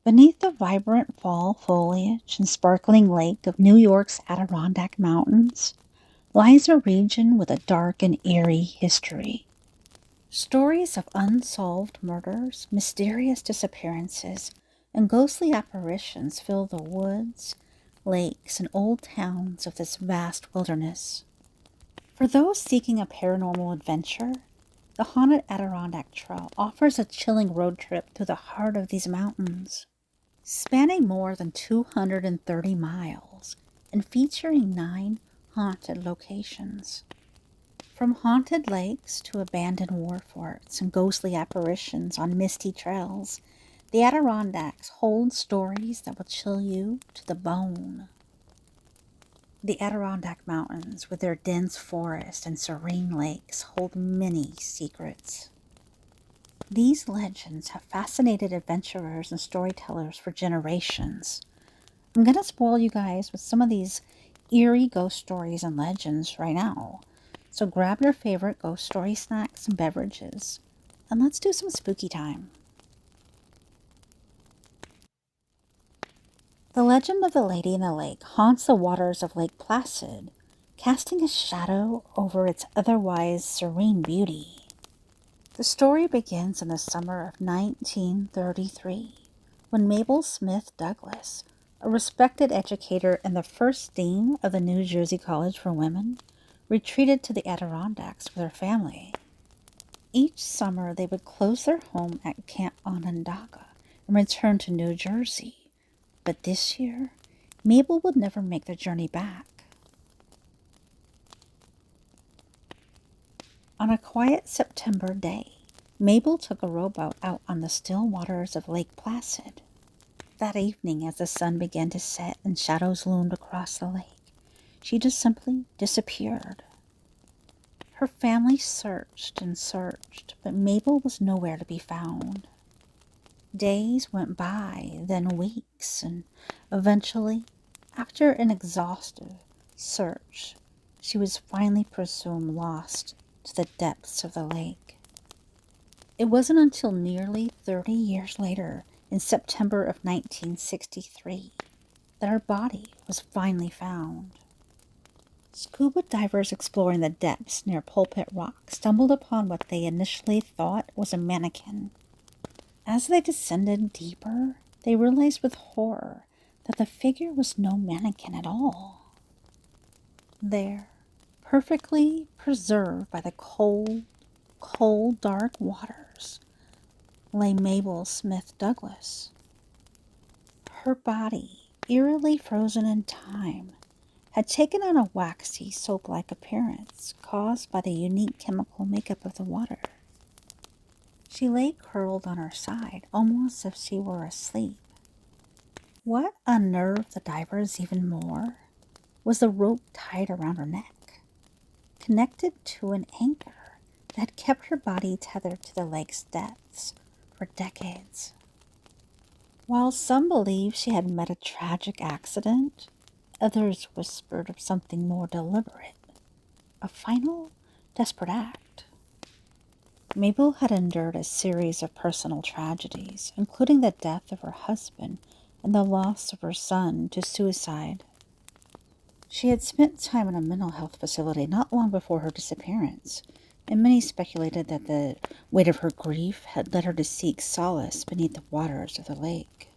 Beneath the vibrant fall foliage and sparkling lake of New York's Adirondack Mountains lies a region with a dark and eerie history. Stories of unsolved murders, mysterious disappearances, and ghostly apparitions fill the woods, lakes, and old towns of this vast wilderness. For those seeking a paranormal adventure, the Haunted Adirondack Trail offers a chilling road trip through the heart of these mountains. Spanning more than 230 miles and featuring 9 haunted locations. From haunted lakes to abandoned war forts and ghostly apparitions on misty trails, the Adirondacks hold stories that will chill you to the bone. The Adirondack Mountains, with their dense forest and serene lakes, hold many secrets. These legends have fascinated adventurers and storytellers for generations. I'm going to spoil you guys with some of these eerie ghost stories and legends right now. So grab your favorite ghost story snacks and beverages, and let's do some spooky time. The legend of the Lady in the Lake haunts the waters of Lake Placid, casting a shadow over its otherwise serene beauty. The story begins in the summer of 1933, when Mabel Smith Douglas, a respected educator and the first dean of the New Jersey College for Women, retreated to the Adirondacks with her family. Each summer they would close their home at Camp Onondaga and return to New Jersey. But this year, Mabel would never make the journey back. On a quiet September day, Mabel took a rowboat out on the still waters of Lake Placid. That evening, as the sun began to set and shadows loomed across the lake, she just simply disappeared. Her family searched and searched, but Mabel was nowhere to be found. Days went by, then weeks, and eventually, after an exhaustive search, she was finally presumed lost to the depths of the lake. It wasn't until nearly 30 years later, in September of 1963, that her body was finally found. Scuba divers exploring the depths near Pulpit Rock stumbled upon what they initially thought was a mannequin. As they descended deeper, they realized with horror that the figure was no mannequin at all. There, perfectly preserved by the cold, dark waters, lay Mabel Smith Douglas. Her body, eerily frozen in time, had taken on a waxy, soap-like appearance caused by the unique chemical makeup of the water. She lay curled on her side, almost as if she were asleep. What unnerved the divers even more was the rope tied around her neck, connected to an anchor that kept her body tethered to the lake's depths for decades. While some believed she had met a tragic accident, others whispered of something more deliberate, a final, desperate act. Mabel had endured a series of personal tragedies, including the death of her husband and the loss of her son to suicide. She had spent time in a mental health facility not long before her disappearance, and many speculated that the weight of her grief had led her to seek solace beneath the waters of the lake.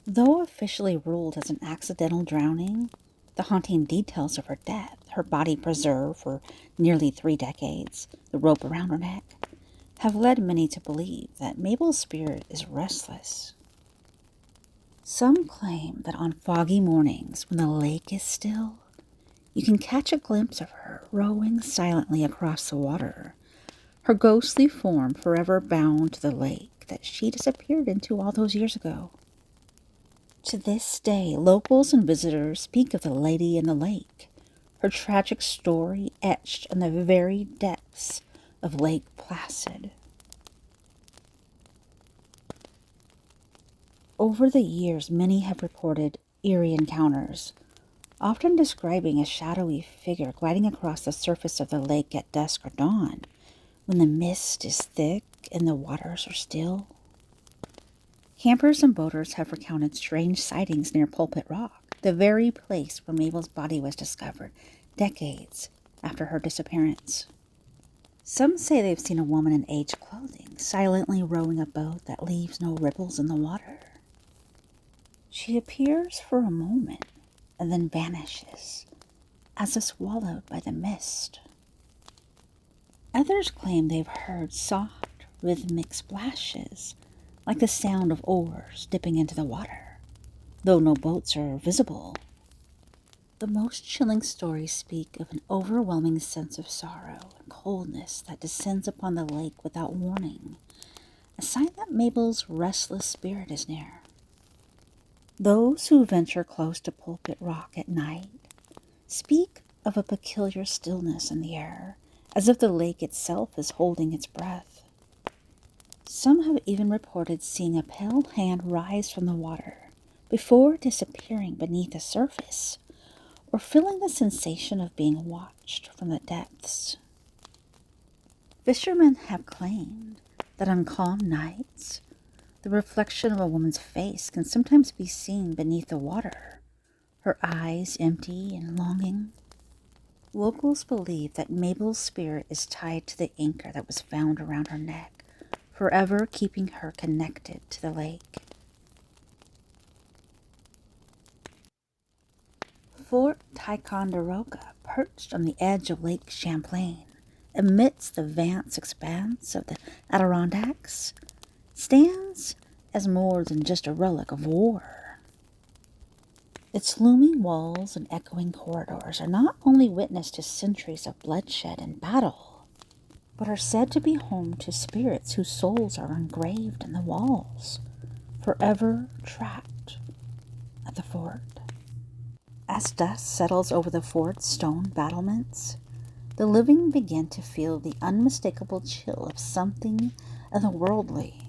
Though officially ruled as an accidental drowning, the haunting details of her death, her body preserved for nearly 3 decades, the rope around her neck, have led many to believe that Mabel's spirit is restless. Some claim that on foggy mornings when the lake is still, you can catch a glimpse of her rowing silently across the water, her ghostly form forever bound to the lake that she disappeared into all those years ago. To this day, locals and visitors speak of the Lady in the Lake, her tragic story etched in the very depths of Lake Placid. Over the years, many have reported eerie encounters, often describing a shadowy figure gliding across the surface of the lake at dusk or dawn, when the mist is thick and the waters are still. Campers and boaters have recounted strange sightings near Pulpit Rock, the very place where Mabel's body was discovered decades after her disappearance. Some say they've seen a woman in aged clothing silently rowing a boat that leaves no ripples in the water. She appears for a moment and then vanishes, as if swallowed by the mist. Others claim they've heard soft, rhythmic splashes, like the sound of oars dipping into the water, though no boats are visible. The most chilling stories speak of an overwhelming sense of sorrow and coldness that descends upon the lake without warning, a sign that Mabel's restless spirit is near. Those who venture close to Pulpit Rock at night speak of a peculiar stillness in the air, as if the lake itself is holding its breath. Some have even reported seeing a pale hand rise from the water before disappearing beneath the surface, or feeling the sensation of being watched from the depths. Fishermen have claimed that on calm nights, the reflection of a woman's face can sometimes be seen beneath the water, her eyes empty and longing. Locals believe that Mabel's spirit is tied to the anchor that was found around her neck, forever keeping her connected to the lake. Fort Ticonderoga, perched on the edge of Lake Champlain, amidst the vast expanse of the Adirondacks, stands as more than just a relic of war. Its looming walls and echoing corridors are not only witness to centuries of bloodshed and battle, but are said to be home to spirits whose souls are engraved in the walls, forever trapped at the fort. As dust settles over the fort's stone battlements, the living begin to feel the unmistakable chill of something otherworldly.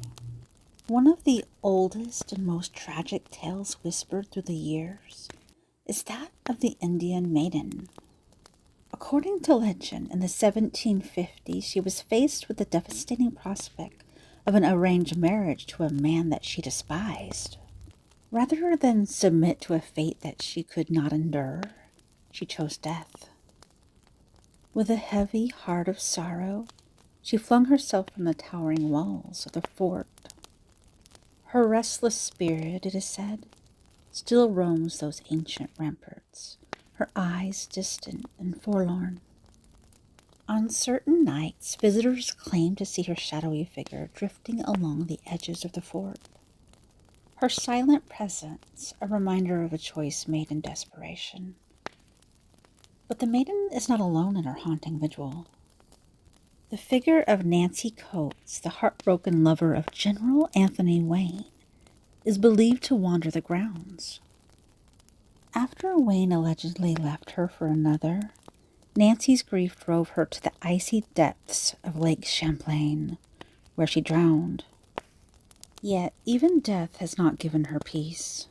One of the oldest and most tragic tales whispered through the years is that of the Indian maiden. According to legend, in the 1750s, she was faced with the devastating prospect of an arranged marriage to a man that she despised. Rather than submit to a fate that she could not endure, she chose death. With a heavy heart of sorrow, she flung herself from the towering walls of the fort. Her restless spirit, it is said, still roams those ancient ramparts, her eyes distant and forlorn. On certain nights, visitors claim to see her shadowy figure drifting along the edges of the fort. Her silent presence, a reminder of a choice made in desperation. But the maiden is not alone in her haunting vigil. The figure of Nancy Coates, the heartbroken lover of General Anthony Wayne, is believed to wander the grounds. After Wayne allegedly left her for another, Nancy's grief drove her to the icy depths of Lake Champlain, where she drowned. Yet even death has not given her peace.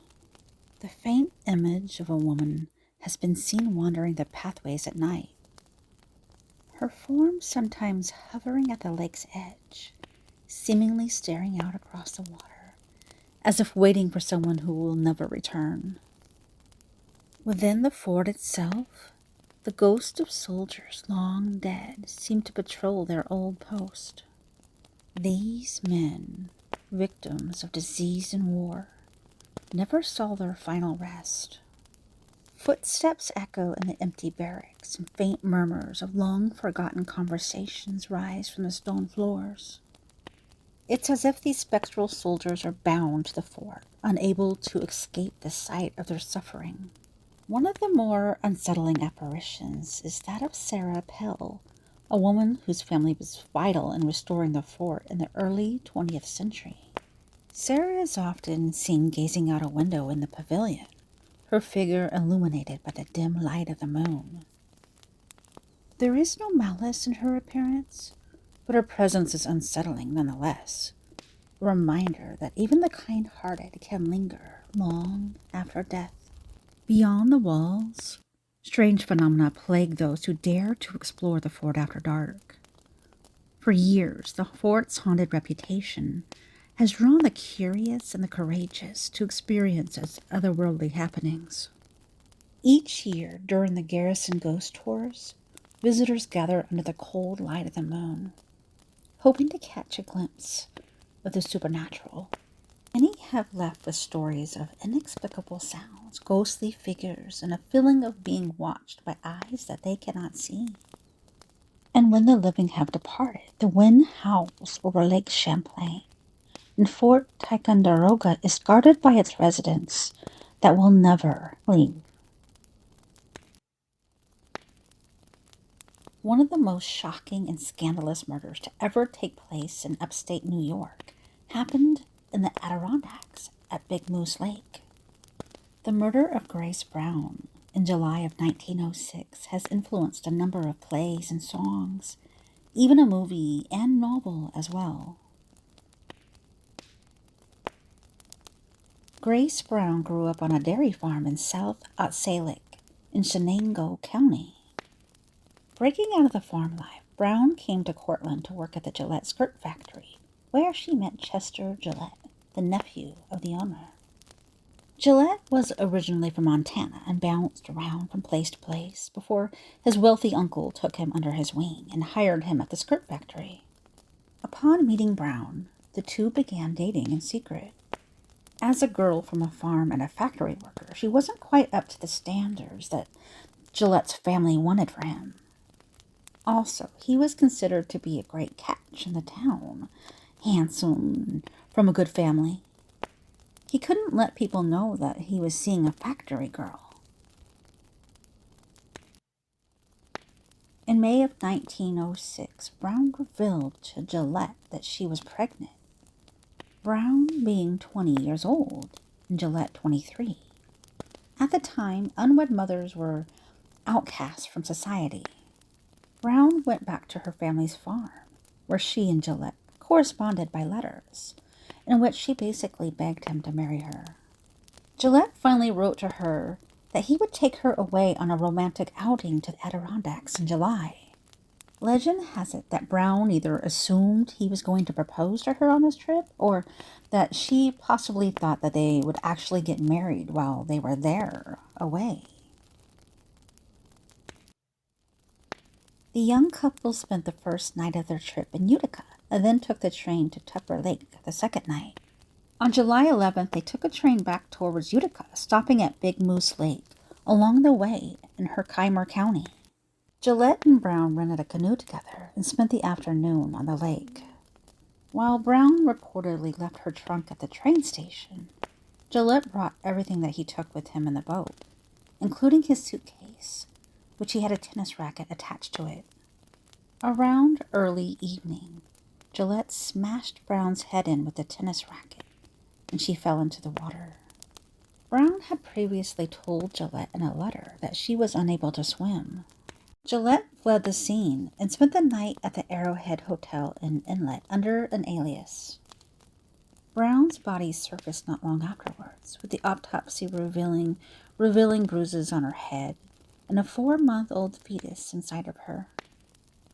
The faint image of a woman has been seen wandering the pathways at night, her form sometimes hovering at the lake's edge, seemingly staring out across the water, as if waiting for someone who will never return. Within the fort itself, the ghosts of soldiers long dead seem to patrol their old post. These men, victims of disease and war, never saw their final rest. Footsteps echo in the empty barracks, and faint murmurs of long-forgotten conversations rise from the stone floors. It's as if these spectral soldiers are bound to the fort, unable to escape the sight of their suffering. One of the more unsettling apparitions is that of Sarah Pell, a woman whose family was vital in restoring the fort in the early 20th century. Sarah is often seen gazing out a window in the pavilion, her figure illuminated by the dim light of the moon. There is no malice in her appearance, but her presence is unsettling nonetheless, a reminder that even the kind-hearted can linger long after death. Beyond the walls, strange phenomena plague those who dare to explore the fort after dark. For years, the fort's haunted reputation has drawn the curious and the courageous to experience its otherworldly happenings. Each year, during the garrison ghost tours, visitors gather under the cold light of the moon, hoping to catch a glimpse of the supernatural. Many have left with stories of inexplicable sounds, ghostly figures, and a feeling of being watched by eyes that they cannot see. And when the living have departed, the wind howls over Lake Champlain, and Fort Ticonderoga is guarded by its residents that will never leave. One of the most shocking and scandalous murders to ever take place in upstate New York happened in the Adirondacks at Big Moose Lake. The murder of Grace Brown in July of 1906 has influenced a number of plays and songs, even a movie and novel as well. Grace Brown grew up on a dairy farm in South Otsalic in Shenango County. Breaking out of the farm life, Brown came to Cortland to work at the Gillette skirt factory, where she met Chester Gillette, the nephew of the owner. Gillette was originally from Montana and bounced around from place to place before his wealthy uncle took him under his wing and hired him at the skirt factory. Upon meeting Brown, the two began dating in secret. As a girl from a farm and a factory worker, she wasn't quite up to the standards that Gillette's family wanted for him. Also, he was considered to be a great catch in the town, handsome, from a good family. He couldn't let people know that he was seeing a factory girl. In May of 1906, Brown revealed to Gillette that she was pregnant. Brown being 20 years old and Gillette 23. At the time, unwed mothers were outcast from society. Brown went back to her family's farm, where she and Gillette corresponded by letters, in which she basically begged him to marry her. Gillette finally wrote to her that he would take her away on a romantic outing to the Adirondacks in July. Legend has it that Brown either assumed he was going to propose to her on this trip, or that she possibly thought that they would actually get married while they were there, away. The young couple spent the first night of their trip in Utica, and then took the train to Tupper Lake the second night. On July 11th, they took a train back towards Utica, stopping at Big Moose Lake, along the way in Herkimer County. Gillette and Brown rented a canoe together and spent the afternoon on the lake. While Brown reportedly left her trunk at the train station, Gillette brought everything that he took with him in the boat, including his suitcase, which he had a tennis racket attached to it. Around early evening, Gillette smashed Brown's head in with the tennis racket, and she fell into the water. Brown had previously told Gillette in a letter that she was unable to swim. Gillette fled the scene and spent the night at the Arrowhead Hotel in Inlet under an alias. Brown's body surfaced not long afterwards, with the autopsy revealing bruises on her head and a 4-month-old fetus inside of her.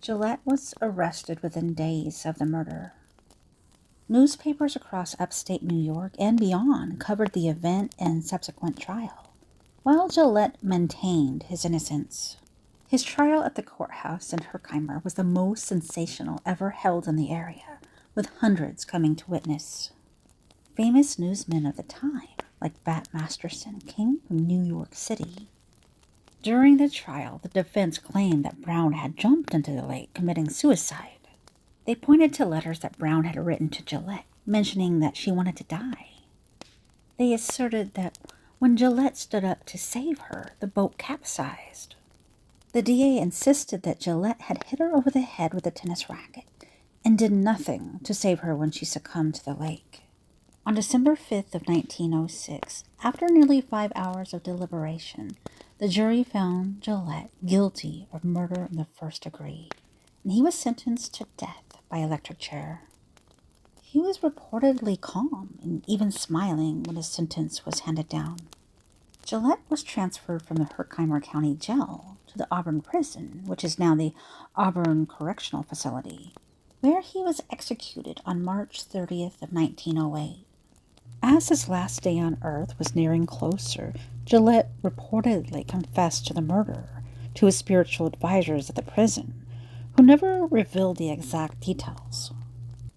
Gillette was arrested within days of the murder. Newspapers across upstate New York and beyond covered the event and subsequent trial, while Gillette maintained his innocence. His trial at the courthouse in Herkimer was the most sensational ever held in the area, with hundreds coming to witness. Famous newsmen of the time, like Bat Masterson, came from New York City. During the trial, the defense claimed that Brown had jumped into the lake, committing suicide. They pointed to letters that Brown had written to Gillette, mentioning that she wanted to die. They asserted that when Gillette stood up to save her, the boat capsized. The DA insisted that Gillette had hit her over the head with a tennis racket and did nothing to save her when she succumbed to the lake. On December 5th of 1906, after nearly 5 hours of deliberation, the jury found Gillette guilty of murder in the first degree, and he was sentenced to death by electric chair. He was reportedly calm and even smiling when his sentence was handed down. Gillette was transferred from the Herkimer County Jail to the Auburn Prison, which is now the Auburn Correctional Facility, where he was executed on March 30th of 1908. As his last day on Earth was nearing closer, Gillette reportedly confessed to the murder to his spiritual advisors at the prison, who never revealed the exact details.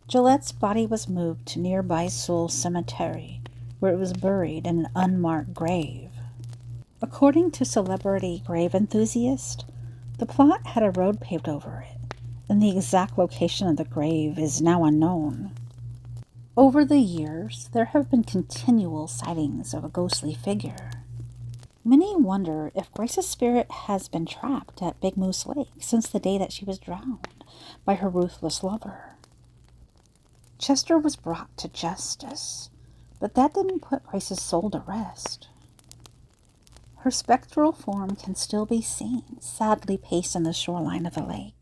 Gillette's body was moved to nearby Sewell Cemetery, where it was buried in an unmarked grave. According to celebrity grave enthusiasts, the plot had a road paved over it, and the exact location of the grave is now unknown. Over the years, there have been continual sightings of a ghostly figure. Many wonder if Grace's spirit has been trapped at Big Moose Lake since the day that she was drowned by her ruthless lover. Chester was brought to justice, but that didn't put Grace's soul to rest. Her spectral form can still be seen, sadly pacing the shoreline of the lake.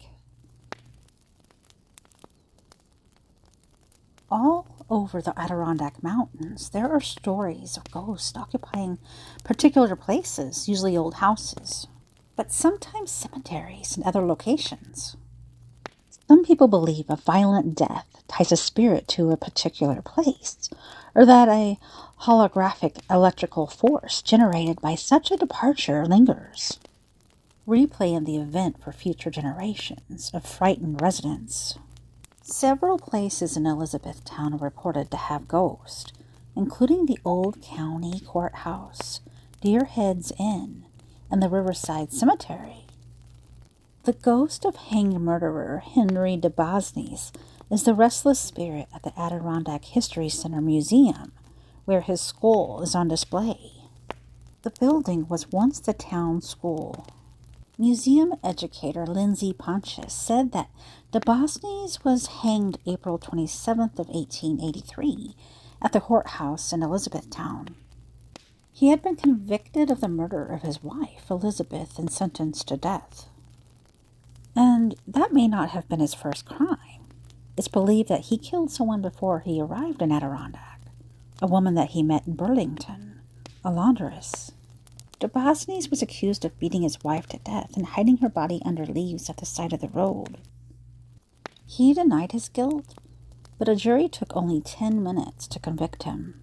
All over the Adirondack Mountains, there are stories of ghosts occupying particular places, usually old houses, but sometimes cemeteries and other locations. Some people believe a violent death ties a spirit to a particular place, or that a holographic electrical force generated by such a departure lingers, replaying the event for future generations of frightened residents. Several places in Elizabethtown are reported to have ghosts, including the old county courthouse, Deer Head's Inn, and the Riverside Cemetery. The ghost of hanged murderer Henry de Bosnes is the restless spirit at the Adirondack History Center Museum, where his skull is on display. The building was once the town school. Museum educator Lindsay Pontius said that de Bosnes was hanged April 27th of 1883 at the courthouse in Elizabethtown. He had been convicted of the murder of his wife, Elizabeth, and sentenced to death. And that may not have been his first crime. It's believed that he killed someone before he arrived in Adirondack, a woman that he met in Burlington, a laundress. De Bosnes was accused of beating his wife to death and hiding her body under leaves at the side of the road. He denied his guilt, but a jury took only 10 minutes to convict him.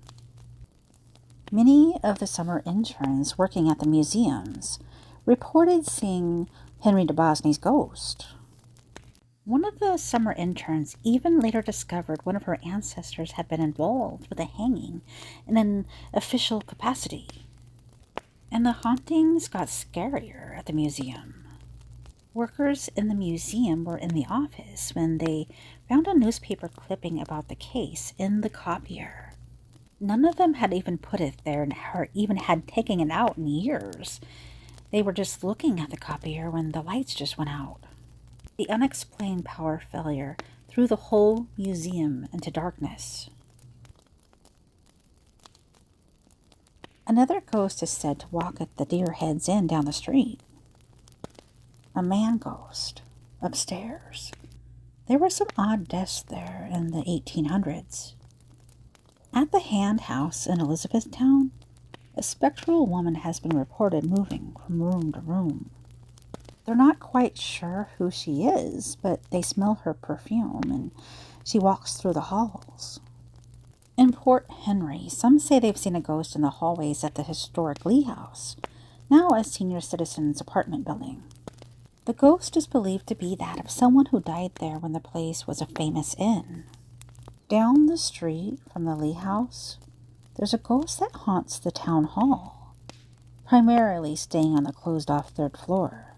Many of the summer interns working at the museums reported seeing Henry de Bosnes' ghost. One of the summer interns even later discovered one of her ancestors had been involved with a hanging in an official capacity. And the hauntings got scarier at the museum. Workers in the museum were in the office when they found a newspaper clipping about the case in the copier. None of them had even put it there or even had taken it out in years. They were just looking at the copier when the lights just went out. The unexplained power failure threw the whole museum into darkness. Another ghost is said to walk at the Deer Head's Inn down the street. A man ghost, upstairs. There were some odd deaths there in the 1800s. At the Hand House in Elizabethtown, a spectral woman has been reported moving from room to room. They're not quite sure who she is, but they smell her perfume and she walks through the halls. In Port Henry, some say they've seen a ghost in the hallways at the historic Lee House, now a senior citizens apartment building. The ghost is believed to be that of someone who died there when the place was a famous inn. Down the street from the Lee House, there's a ghost that haunts the town hall, primarily staying on the closed-off third floor.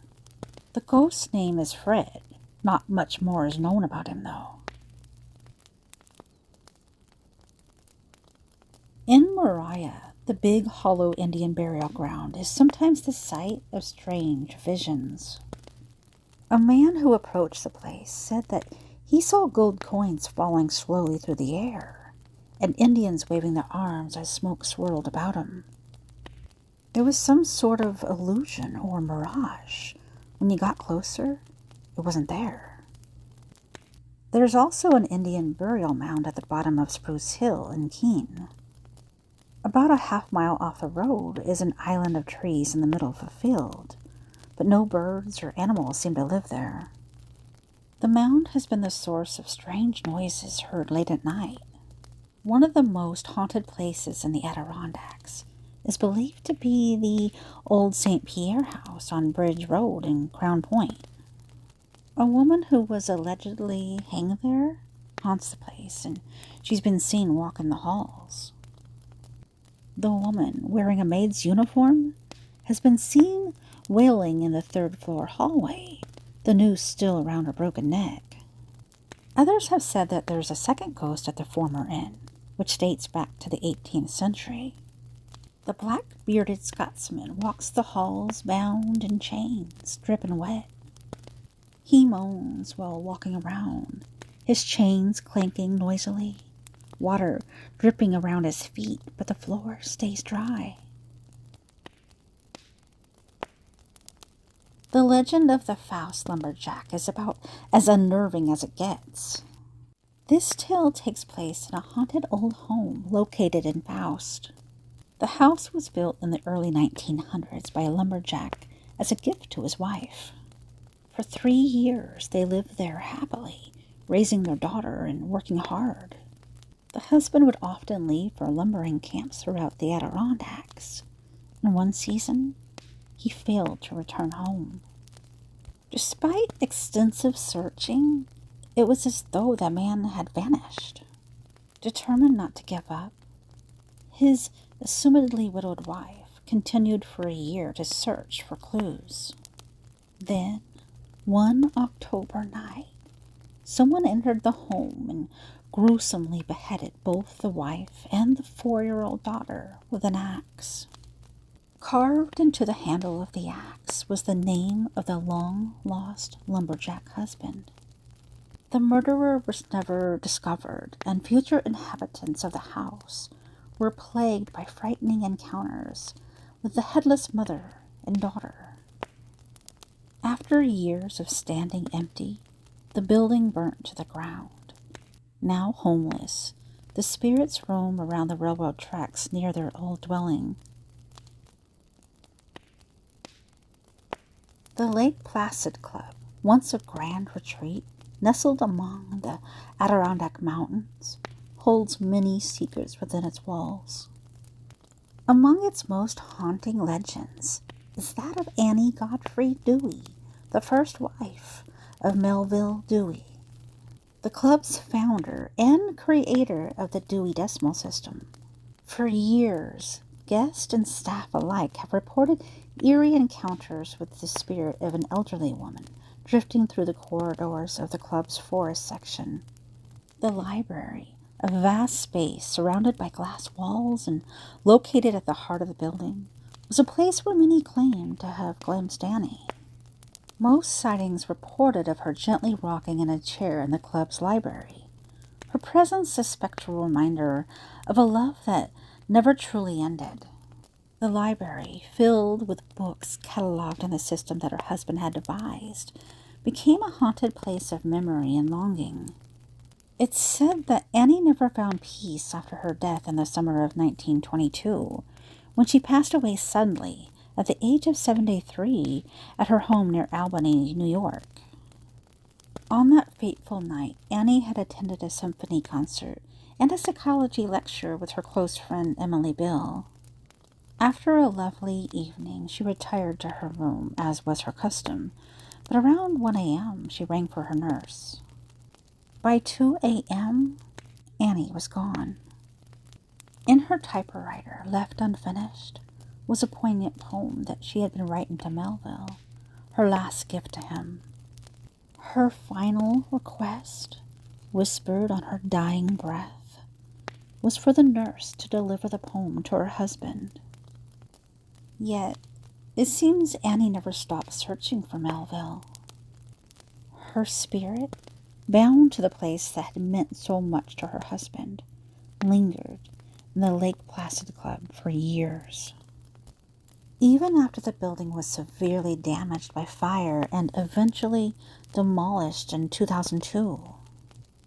The ghost's name is Fred. Not much more is known about him, though. In Moriah, the big hollow Indian burial ground is sometimes the site of strange visions. A man who approached the place said that he saw gold coins falling slowly through the air, and Indians waving their arms as smoke swirled about him. There was some sort of illusion or mirage. When you got closer, it wasn't there. There's also an Indian burial mound at the bottom of Spruce Hill in Keene. About a half-mile off the road is an island of trees in the middle of a field, but no birds or animals seem to live there. The mound has been the source of strange noises heard late at night. One of the most haunted places in the Adirondacks is believed to be the old St. Pierre house on Bridge Road in Crown Point. A woman who was allegedly hanged there haunts the place, and she's been seen walking the halls. The woman, wearing a maid's uniform, has been seen wailing in the third-floor hallway, the noose still around her broken neck. Others have said that there's a second ghost at the former inn, which dates back to the 18th century. The black-bearded Scotsman walks the halls bound in chains, dripping wet. He moans while walking around, his chains clanking noisily, water dripping around his feet, but the floor stays dry. The legend of the Faust Lumberjack is about as unnerving as it gets. This tale takes place in a haunted old home located in Faust. The house was built in the early 1900s by a lumberjack as a gift to his wife. For 3 years, they lived there happily, raising their daughter and working hard. The husband would often leave for lumbering camps throughout the Adirondacks. In one season, he failed to return home. Despite extensive searching, it was as though the man had vanished. Determined not to give up, his assumedly widowed wife continued for a year to search for clues. Then, one October night, someone entered the home and gruesomely beheaded both the wife and the 4-year-old daughter with an axe. Carved into the handle of the axe was the name of the long-lost lumberjack husband. The murderer was never discovered, and future inhabitants of the house were plagued by frightening encounters with the headless mother and daughter. After years of standing empty, the building burnt to the ground. Now homeless, the spirits roam around the railroad tracks near their old dwelling. The Lake Placid Club, once a grand retreat, nestled among the Adirondack Mountains, holds many secrets within its walls. Among its most haunting legends is that of Annie Godfrey Dewey, the first wife of Melville Dewey, the club's founder and creator of the Dewey Decimal System. For years, guests and staff alike have reported eerie encounters with the spirit of an elderly woman drifting through the corridors of the club's forest section. The library, a vast space surrounded by glass walls and located at the heart of the building, was a place where many claimed to have glimpsed Annie. Most sightings reported of her gently rocking in a chair in the club's library, her presence a spectral reminder of a love that never truly ended. The library, filled with books cataloged in the system that her husband had devised, became a haunted place of memory and longing. It's said that Annie never found peace after her death in the summer of 1922, when she passed away suddenly at the age of 73 at her home near Albany, New York. On that fateful night, Annie had attended a symphony concert and a psychology lecture with her close friend Emily Bill. After a lovely evening, she retired to her room, as was her custom, but around 1 a.m. she rang for her nurse. By 2 a.m., Annie was gone. In her typewriter, left unfinished, was a poignant poem that she had been writing to Melville, her last gift to him. Her final request, whispered on her dying breath, was for the nurse to deliver the poem to her husband. Yet, it seems Annie never stopped searching for Melville. Her spirit, bound to the place that had meant so much to her husband, lingered in the Lake Placid Club for years. Even after the building was severely damaged by fire and eventually demolished in 2002.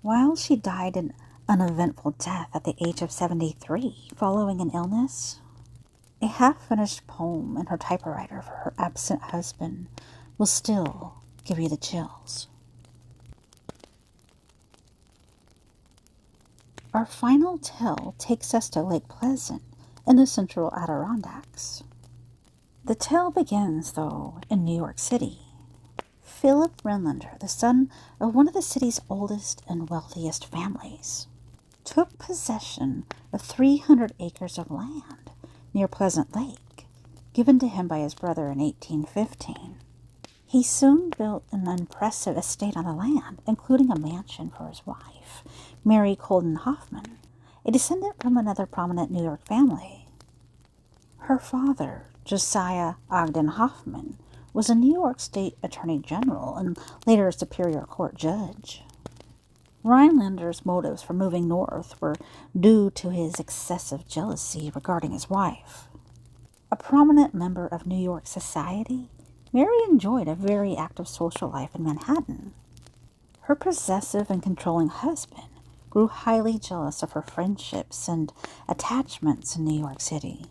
While she died an uneventful death at the age of 73 following an illness, a half-finished poem in her typewriter for her absent husband will still give you the chills. Our final tale takes us to Lake Placid in the central Adirondacks. The tale begins, though, in New York City. Philip Renlander, the son of one of the city's oldest and wealthiest families, took possession of 300 acres of land near Pleasant Lake, given to him by his brother in 1815. He soon built an impressive estate on the land, including a mansion for his wife, Mary Colden Hoffman, a descendant from another prominent New York family. Her father, Josiah Ogden Hoffman, was a New York State Attorney General and later a Superior Court judge. Rhinelander's motives for moving north were due to his excessive jealousy regarding his wife. A prominent member of New York society, Mary enjoyed a very active social life in Manhattan. Her possessive and controlling husband grew highly jealous of her friendships and attachments in New York City.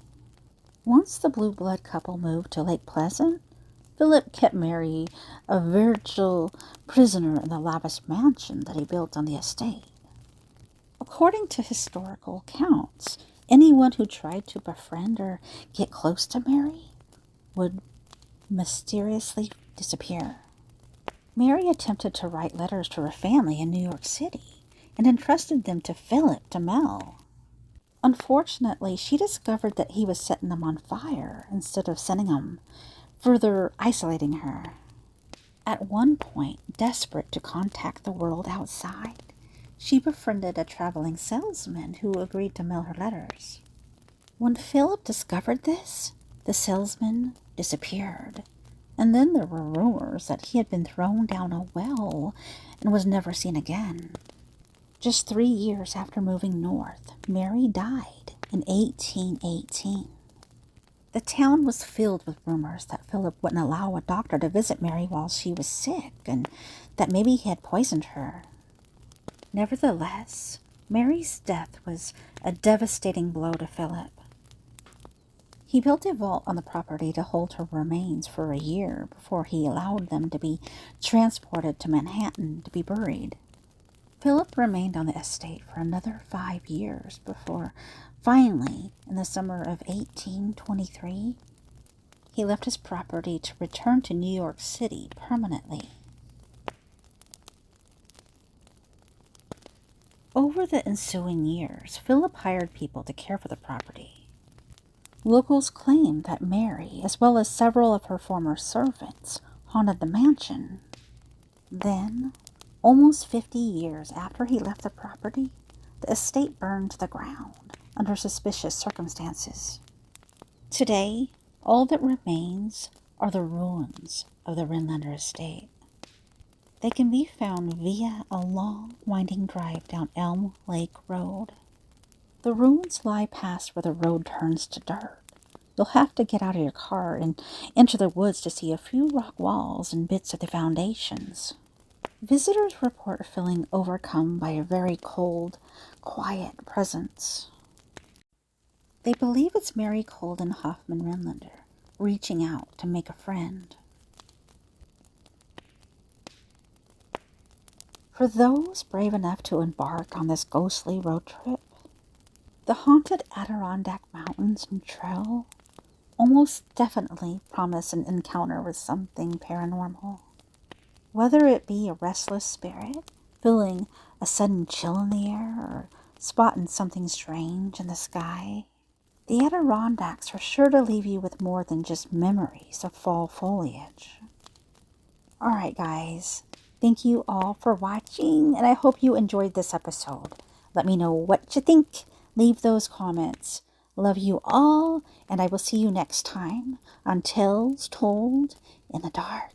Once the blue blood couple moved to Lake Placid, Philip kept Mary a virtual prisoner in the lavish mansion that he built on the estate. According to historical accounts, anyone who tried to befriend or get close to Mary would mysteriously disappear. Mary attempted to write letters to her family in New York City and entrusted them to Philip to mail. Unfortunately, she discovered that he was setting them on fire instead of sending them, further isolating her. At one point, desperate to contact the world outside, she befriended a traveling salesman who agreed to mail her letters. When Philip discovered this, the salesman disappeared, and then there were rumors that he had been thrown down a well and was never seen again. Just 3 years after moving north, Mary died in 1818. The town was filled with rumors that Philip wouldn't allow a doctor to visit Mary while she was sick, and that maybe he had poisoned her. Nevertheless, Mary's death was a devastating blow to Philip. He built a vault on the property to hold her remains for a year before he allowed them to be transported to Manhattan to be buried. Philip remained on the estate for another 5 years before, finally, in the summer of 1823, he left his property to return to New York City permanently. Over the ensuing years, Philip hired people to care for the property. Locals claimed that Mary, as well as several of her former servants, haunted the mansion. Then, almost 50 years after he left the property, the estate burned to the ground under suspicious circumstances. Today, all that remains are the ruins of the Renlander estate. They can be found via a long, winding drive down Elm Lake Road. The ruins lie past where the road turns to dirt. You'll have to get out of your car and enter the woods to see a few rock walls and bits of the foundations. Visitors report feeling overcome by a very cold, quiet presence. They believe it's Mary Colden Hoffman Renlander reaching out to make a friend. For those brave enough to embark on this ghostly road trip, the haunted Adirondack Mountains and Trail almost definitely promise an encounter with something paranormal. Whether it be a restless spirit, feeling a sudden chill in the air, or spotting something strange in the sky, the Adirondacks are sure to leave you with more than just memories of fall foliage. Alright guys, thank you all for watching, and I hope you enjoyed this episode. Let me know what you think. Leave those comments. Love you all, and I will see you next time on Tales Told in the Dark.